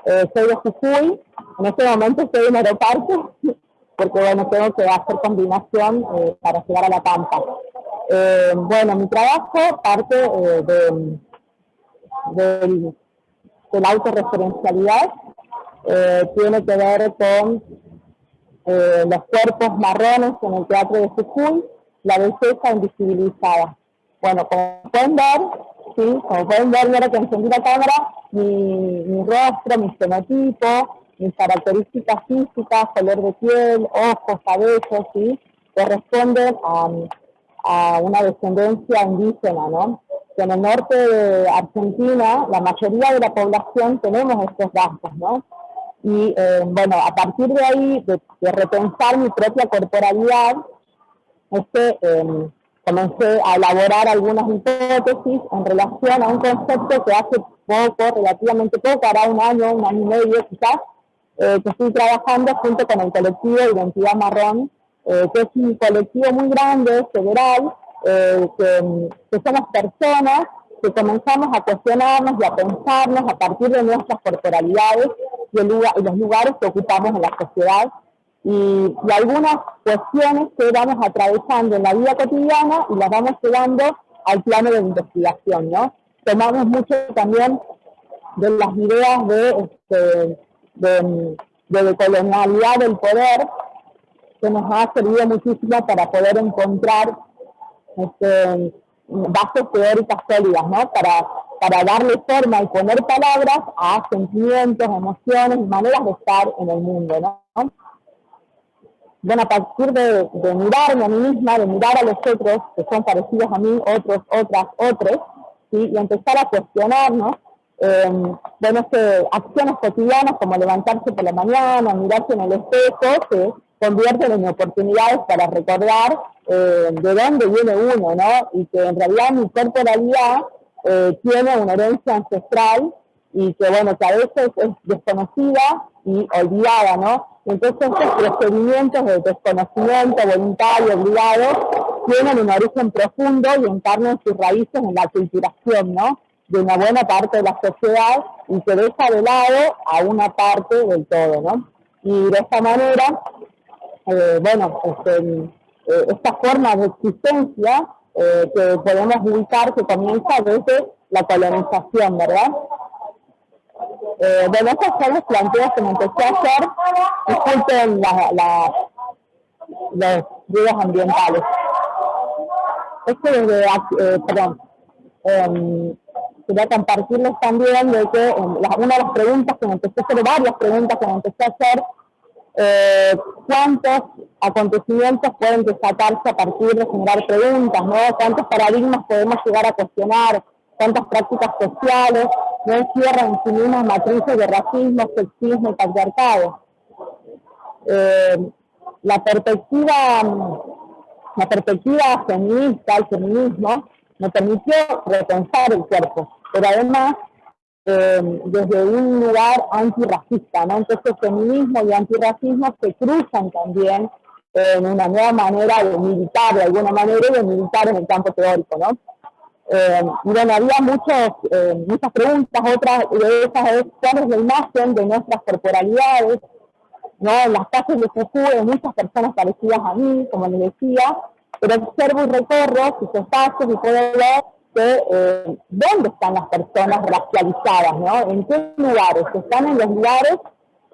soy de Jujuy, en este momento estoy en aeropuerto, porque bueno, tengo que hacer combinación para llegar a La Pampa. Mi trabajo parte de la autorreferencialidad, tiene que ver con los cuerpos marrones en el Teatro de Jujuy, la belleza invisibilizada. Bueno, como pueden ver, ahora que encendí la cámara, mi rostro, mi fenotipo, mis características físicas, color de piel, ojos, cabello, ¿sí? Corresponden a una descendencia indígena, ¿no? Que en el norte de Argentina, la mayoría de la población tenemos estos rasgos, ¿no? Y a partir de ahí, de repensar mi propia corporalidad, comencé a elaborar algunas hipótesis en relación a un concepto que hace poco, relativamente poco, hará un año y medio quizás, que estoy trabajando junto con el colectivo Identidad Marrón, que es un colectivo muy grande, federal, que somos personas que comenzamos a cuestionarnos y a pensarnos a partir de nuestras corporalidades y los lugares que ocupamos en la sociedad, y algunas cuestiones que vamos atravesando en la vida cotidiana y las vamos llevando al plano de investigación, ¿no? Tomamos mucho también de las ideas de colonialidad del poder, que nos ha servido muchísimo para poder encontrar bases teóricas sólidas, ¿no? Para darle forma y poner palabras a sentimientos, emociones y maneras de estar en el mundo, ¿no? Bueno, a partir de mirarme a mí misma, de mirar a los otros que son parecidos a mí, otros, otras, otros, ¿sí? Y empezar a cuestionarnos, acciones cotidianas como levantarse por la mañana, mirarse en el espejo, se convierten en oportunidades para recordar de dónde viene uno, ¿no? Y que en realidad mi corporalidad tiene una herencia ancestral y que, bueno, que a veces es desconocida y olvidada, ¿no? Entonces estos procedimientos de desconocimiento voluntario, obligado, tienen un origen profundo y encarnan sus raíces en la culturación, ¿no? De una buena parte de la sociedad y que deja de lado a una parte del todo, ¿no? Y de esta manera, esta forma de existencia que podemos ubicar que comienza desde la colonización, ¿verdad? Estos son los planteos que me empecé a hacer, disculpen los ruidos ambientales. Quería compartirles también de que una de las preguntas que me empecé a hacer, varias preguntas que me empecé a hacer, cuántos acontecimientos pueden desatarse a partir de generar preguntas, ¿no? Cuántos paradigmas podemos llegar a cuestionar, cuántas prácticas sociales no encierran en sí mismas matrices de racismo, sexismo y patriarcado. La perspectiva feminista, el feminismo, me permitió repensar el cuerpo, pero además desde un lugar antirracista, ¿no? Entonces feminismo y antirracismo se cruzan también en una nueva manera de militar, de alguna manera, y de militar en el campo teórico, ¿no? Y bueno, había muchas preguntas, otras de esas es cuál es la imagen de nuestras corporalidades, ¿no? En las calles de Jujuy hay muchas personas parecidas a mí, como les decía, pero observo y recorro sus espacios y puedo ver que dónde están las personas racializadas, ¿no? En qué lugares, están en los lugares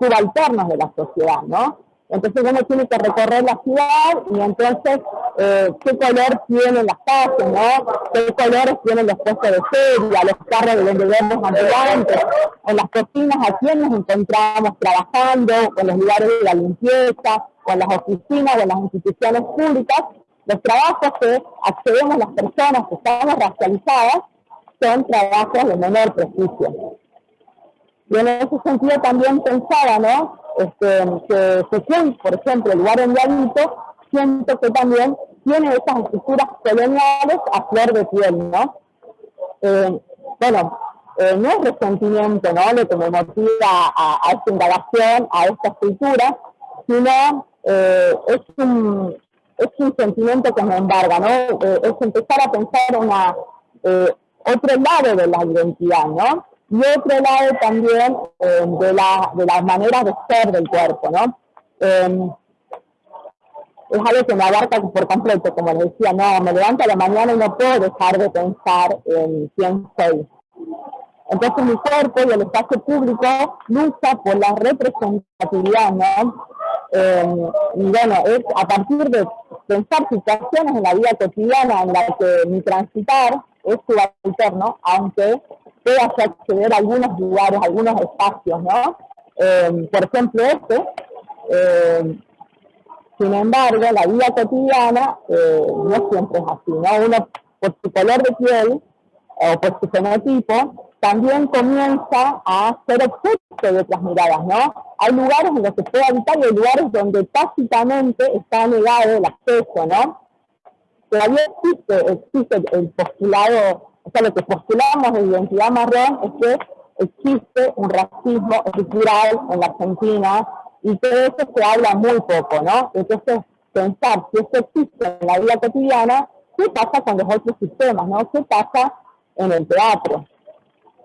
subalternos de la sociedad, ¿no? Entonces uno tiene que recorrer la ciudad y entonces qué color tienen las calles, ¿no? Qué colores tienen los puestos de feria, los carros de vendedores ambulantes, en las cocinas a quién nos encontramos trabajando, en los lugares de la limpieza, o en las oficinas, o en las instituciones públicas. Los trabajos que accedemos las personas que estamos racializadas son trabajos de menor prestigio. Y en ese sentido también pensaba, ¿no? Que Jujuy, por ejemplo, el lugar donde habito, siento que también tiene esas estructuras coloniales a flor de piel, ¿no? No es resentimiento, ¿no? Lo que me motiva a esta indagación, a esta escritura, sino es un sentimiento que me embarga, ¿no? Es empezar a pensar otro lado de la identidad, ¿no? Y otro lado también de las maneras de ser del cuerpo, ¿no? Es algo que me abarca por completo, como les decía, no, me levanto a la mañana y no puedo dejar de pensar en quién soy. Entonces mi cuerpo y el espacio público lucha por la representatividad, ¿no? Y bueno, es a partir de pensar situaciones en la vida cotidiana en la que mi transitar es subalterno, aunque pueda acceder a algunos lugares, a algunos espacios, ¿no? Por ejemplo, sin embargo, la vida cotidiana no siempre es así, ¿no? Uno, por su color de piel o por su fenotipo, también comienza a ser objeto de otras miradas, ¿no? Hay lugares en los que puede habitar y hay lugares donde tácitamente está negado el acceso, ¿no? todavía existe el postulado, o sea, lo que postulamos de identidad marrón es que existe un racismo estructural en la Argentina y que de eso se habla muy poco, ¿no? Entonces, pensar si eso existe en la vida cotidiana, ¿qué pasa con los otros sistemas, no? ¿Qué pasa en el teatro?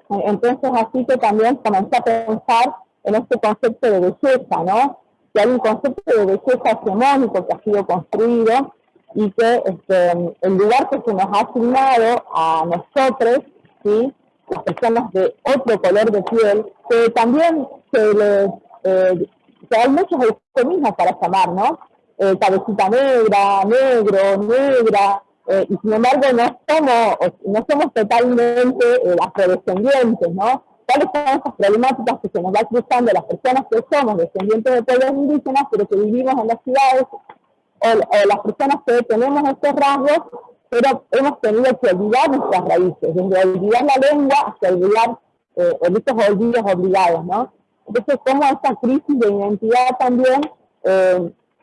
Entonces, así que también comencé a pensar en este concepto de belleza, ¿no? Que hay un concepto de belleza hegemónico que ha sido construido y que el lugar que se nos ha asignado a nosotros, ¿sí?, las personas de otro color de piel, que también que hay muchos eufemismos para llamar, ¿no? Cabecita negra, negro, negra, y sin embargo no somos totalmente afrodescendientes, ¿no? ¿Cuáles son esas problemáticas que se nos va cruzando las personas que somos descendientes de pueblos indígenas, pero que vivimos en las ciudades, o las personas que tenemos estos rasgos, pero hemos tenido que olvidar nuestras raíces, desde olvidar la lengua hasta olvidar estos olvidos obligados, ¿no? Entonces, cómo esta crisis de identidad también,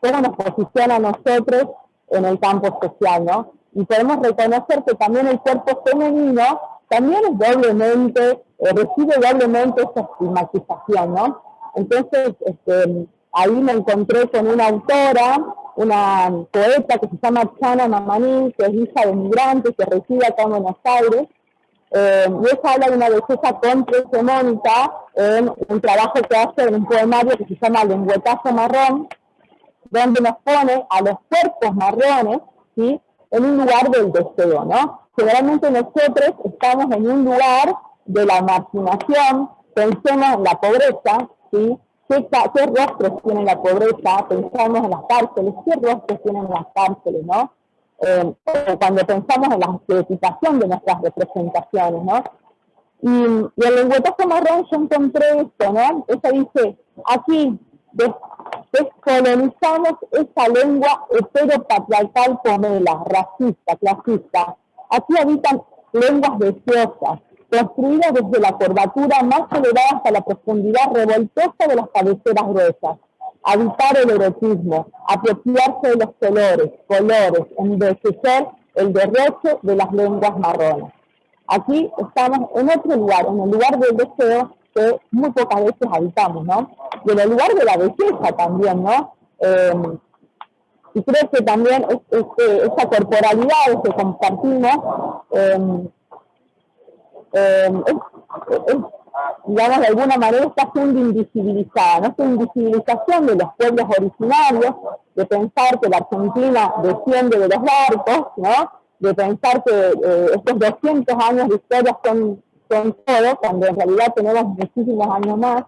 cómo nos posiciona a nosotros en el campo social, ¿no? Y podemos reconocer que también el cuerpo femenino también es doblemente, recibe doblemente esa estigmatización, ¿no? Entonces, ahí me encontré con una autora, una poeta que se llama Chana Mamaní, que es hija de migrantes, que reside acá en Buenos Aires, y ella habla de una belleza contrahegemónica en un trabajo que hace en un poemario que se llama Lengüetazo Marrón, donde nos pone a los cuerpos marrones, ¿sí?, en un lugar del deseo, ¿no? Generalmente nosotros estamos en un lugar de la marginación, pensemos en la pobreza, ¿sí? ¿Qué rostros tiene la pobreza? Pensamos en las cárceles, ¿qué rostros tienen las cárceles, no? Cuando pensamos en la estereotipación de nuestras representaciones, ¿no? Y en el Lengüetazo Marrón yo encontré esto, ¿no? Ella dice, aquí descolonizamos esa lengua heteropatriarcal pomela, racista, clasista. Aquí habitan lenguas deseosas, construidas desde la curvatura más elevada hasta la profundidad revoltosa de las cabeceras gruesas. Habitar el erotismo, apropiarse de los colores, embellecer el derroche de las lenguas marrones. Aquí estamos en otro lugar, en el lugar del deseo que muy pocas veces habitamos, ¿no? Y en el lugar de la belleza también, ¿no? Y creo que también esta corporalidad que compartimos digamos, de alguna manera está siendo invisibilizada, ¿no? Esta invisibilización de los pueblos originarios, de pensar que la Argentina desciende de los barcos, ¿no? De pensar que estos 200 años de historia son todo, cuando en realidad tenemos muchísimos años más.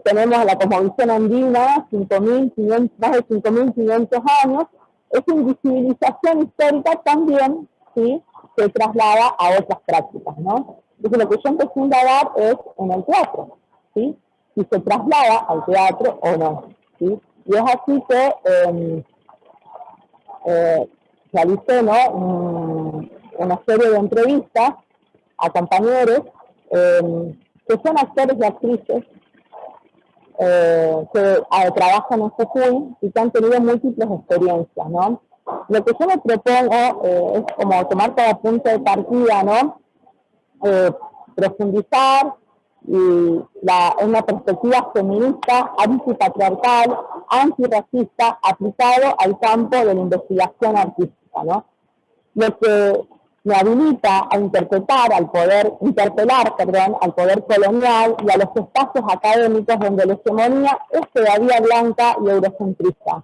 Tenemos la cosmovisión andina, más de 5.500 años. Esa invisibilización histórica también, ¿sí?, se traslada a otras prácticas, ¿no? Entonces lo que yo empecé a indagar es en el teatro, ¿sí? Si se traslada al teatro o no, ¿sí? Y es así que realicé, ¿no?, una serie de entrevistas a compañeros que son actores y actrices que trabajan en Jujuy y que han tenido múltiples experiencias, ¿no? Lo que yo me propongo es como tomar como punto de partida, ¿no? Profundizar en una perspectiva feminista, antipatriarcal, antirracista, aplicado al campo de la investigación artística, ¿no? Lo que me habilita a interpelar al poder colonial y a los espacios académicos donde la hegemonía es todavía blanca y eurocentrista.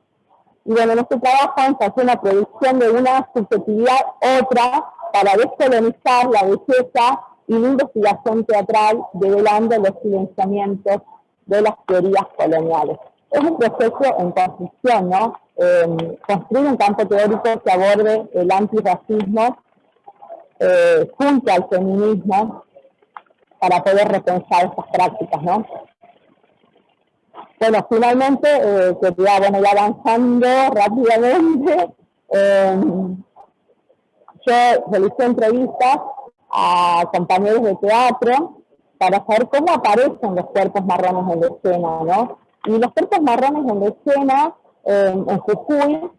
Y bueno, en este trabajo se hace una producción de una subjetividad otra para descolonizar la belleza y la investigación teatral, develando los silenciamientos de las teorías coloniales. Es un proceso en construcción, ¿no? Construir un campo teórico que aborde el antirracismo junto al feminismo para poder repensar estas prácticas, ¿no? Bueno, finalmente, quería ir avanzando rápidamente. Yo realicé entrevistas a compañeros de teatro para saber cómo aparecen los cuerpos marrones en la escena, ¿no? Y los cuerpos marrones en la escena, en Jujuy,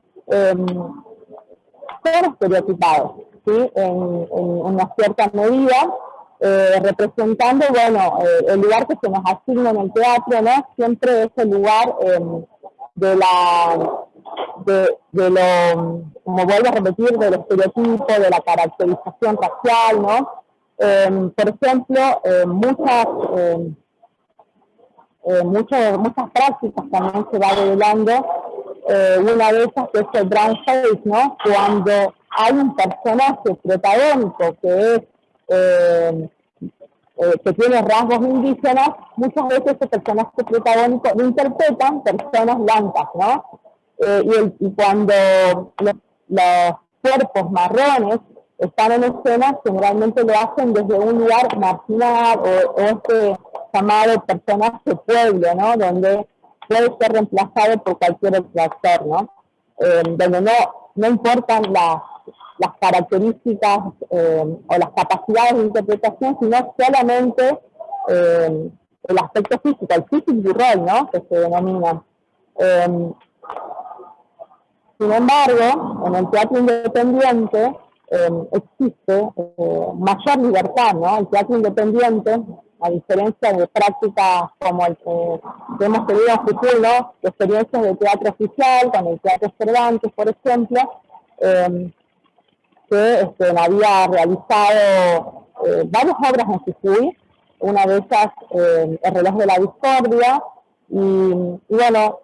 son estereotipados, ¿sí? En una cierta medida, representando, bueno, el lugar que se nos asigna en el teatro, ¿no? Siempre es el lugar de lo, como vuelvo a repetir, del estereotipo, de la caracterización racial, ¿no? Por ejemplo, muchas prácticas también se va revelando, una de ellas que es el brown face, ¿no? Cuando hay un personaje protagónico que es que tiene rasgos indígenas, muchas veces ese personaje protagónico lo interpretan personas blancas, ¿no? Y cuando los cuerpos marrones están en escena, generalmente lo hacen desde un lugar marginal o este llamado personaje pueblo, ¿no? Donde puede ser reemplazado por cualquier otro actor, ¿no? Donde no importan las características o las capacidades de interpretación, sino solamente el aspecto físico, el physique du rol, ¿no? Que se denomina. Sin embargo, en el teatro independiente existe mayor libertad, ¿no? El teatro independiente, a diferencia de prácticas como el que hemos tenido en Jujuy, ¿no? Experiencias de teatro oficial, con el Teatro Cervantes, por ejemplo, que había realizado varias obras en Jujuy, una de ellas El reloj de la discordia, y bueno,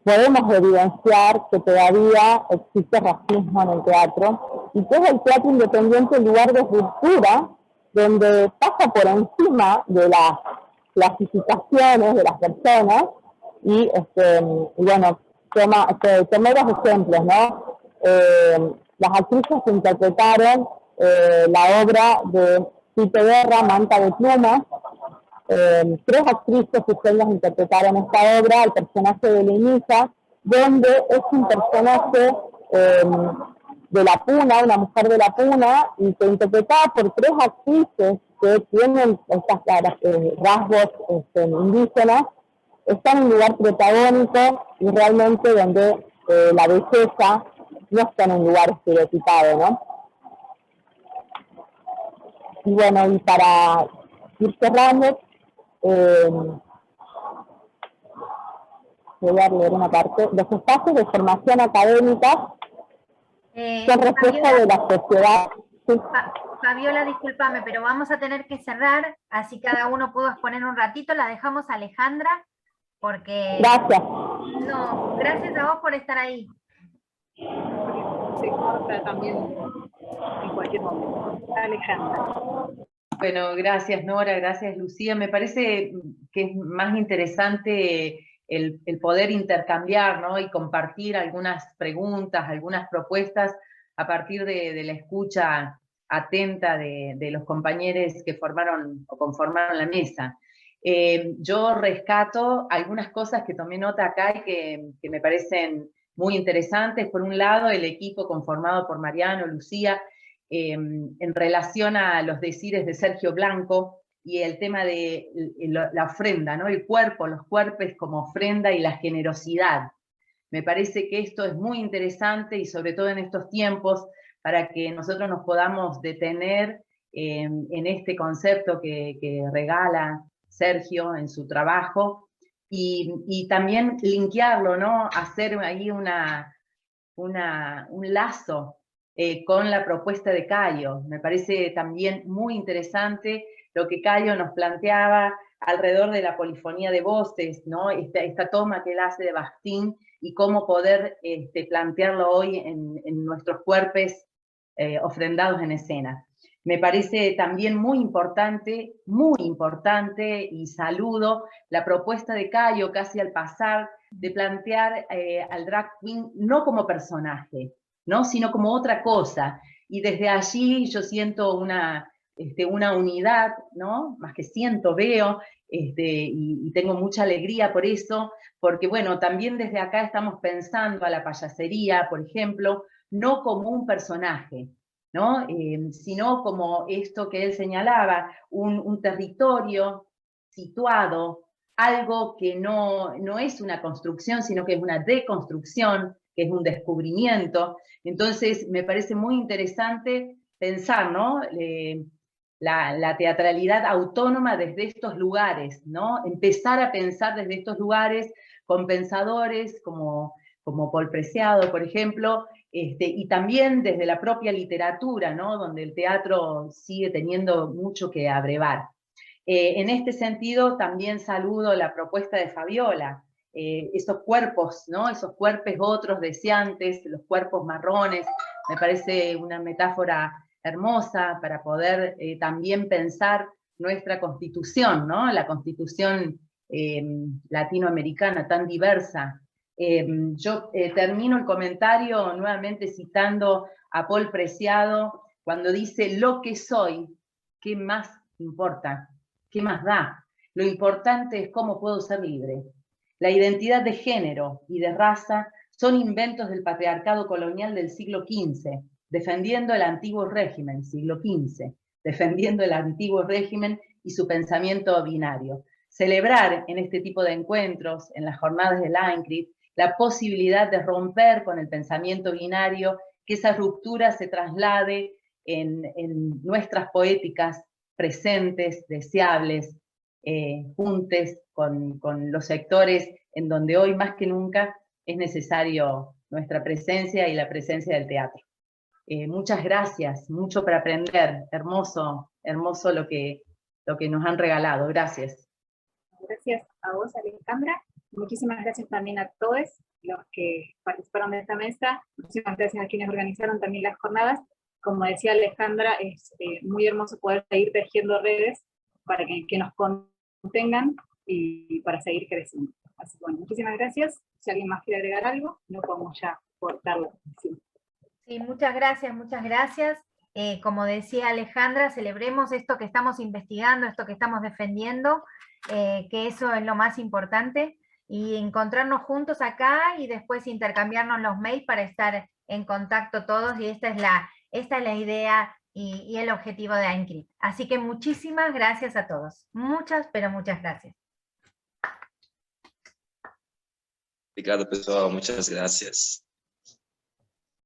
podemos evidenciar que todavía existe racismo en el teatro, y que es el teatro independiente el lugar de ruptura, donde pasa por encima de las clasificaciones de las personas, y bueno, tomé dos ejemplos, ¿no? Las actrices que interpretaron la obra de Tito Guerra, Manta de Plumas. Tres actrices sujeñas interpretaron esta obra, el personaje de Lenisa, donde es un personaje de la Puna, una mujer de la Puna, y que interpretada por tres actrices que tienen estas rasgos indígenas, está en un lugar protagónico y realmente donde la belleza no está en un lugar estereotipado, ¿no? Y bueno, y para ir cerrando, voy a leer una parte. Los espacios de formación académica son reflejo de la sociedad. Sí. Fabiola, discúlpame, pero vamos a tener que cerrar, así cada uno pudo exponer un ratito. La dejamos a Alejandra, porque... Gracias. No, gracias a vos por estar ahí. Se corta también en cualquier momento. Alejandra. Bueno, gracias Nora, gracias Lucía. Me parece que es más interesante el poder intercambiar, ¿no? Y compartir algunas preguntas, algunas propuestas a partir de la escucha atenta de los compañeros que formaron o conformaron la mesa. Yo rescato algunas cosas que tomé nota acá y que me parecen muy interesantes. Por un lado, el equipo conformado por Mariano, Lucía, en relación a los decires de Sergio Blanco y el tema de la ofrenda, ¿no? El cuerpo, los cuerpos como ofrenda y la generosidad. Me parece que esto es muy interesante y sobre todo en estos tiempos para que nosotros nos podamos detener en este concepto que regala Sergio en su trabajo y también linkearlo, ¿no? Hacer ahí un lazo con la propuesta de Cayo. Me parece también muy interesante lo que Cayo nos planteaba alrededor de la polifonía de voces, ¿no? Esta toma que él hace de Bastín y cómo poder plantearlo hoy en nuestros cuerpos ofrendados en escena. Me parece también muy importante, y saludo la propuesta de Cayo casi al pasar, de plantear al drag queen no como personaje, ¿no? Sino como otra cosa. Y desde allí yo siento una unidad, ¿no? Más que siento, veo, y tengo mucha alegría por eso, porque bueno, también desde acá estamos pensando a la payasería, por ejemplo, no como un personaje, ¿no? Sino como esto que él señalaba, un territorio situado, algo que no es una construcción, sino que es una deconstrucción, que es un descubrimiento. Entonces me parece muy interesante pensar, ¿no? La teatralidad autónoma desde estos lugares, ¿no? Empezar a pensar desde estos lugares con pensadores como Paul Preciado, por ejemplo, y también desde la propia literatura, ¿no? Donde el teatro sigue teniendo mucho que abrevar. En este sentido, también saludo la propuesta de Fabiola, esos cuerpos, ¿no? Esos cuerpos otros deseantes, los cuerpos marrones, me parece una metáfora hermosa para poder también pensar nuestra constitución, ¿no? La constitución latinoamericana tan diversa. Yo termino el comentario nuevamente citando a Paul Preciado cuando dice: lo que soy, ¿qué más importa? ¿Qué más da? Lo importante es cómo puedo ser libre. La identidad de género y de raza son inventos del patriarcado colonial del siglo XV, defendiendo el antiguo régimen, siglo XV, defendiendo el antiguo régimen y su pensamiento binario. Celebrar en este tipo de encuentros, en las jornadas del ANCRIT, la posibilidad de romper con el pensamiento binario, que esa ruptura se traslade en nuestras poéticas presentes, deseables, juntes con los sectores en donde hoy más que nunca es necesario nuestra presencia y la presencia del teatro. Muchas gracias, mucho para aprender, hermoso, hermoso lo que nos han regalado, gracias. Gracias a vos, Alejandra. Muchísimas gracias también a todos los que participaron de esta mesa. Muchísimas gracias a quienes organizaron también las jornadas. Como decía Alejandra, es muy hermoso poder seguir tejiendo redes para que nos contengan y para seguir creciendo. Así que bueno, muchísimas gracias. Si alguien más quiere agregar algo, no podemos ya cortarlo. Sí, muchas gracias, muchas gracias. Como decía Alejandra, celebremos esto que estamos investigando, esto que estamos defendiendo, que eso es lo más importante, y encontrarnos juntos acá y después intercambiarnos los mails para estar en contacto todos, y esta es la idea y el objetivo de ANCRIT. Así que muchísimas gracias a todos. Muchas, pero muchas gracias. Obrigado, pessoal. Muchas gracias.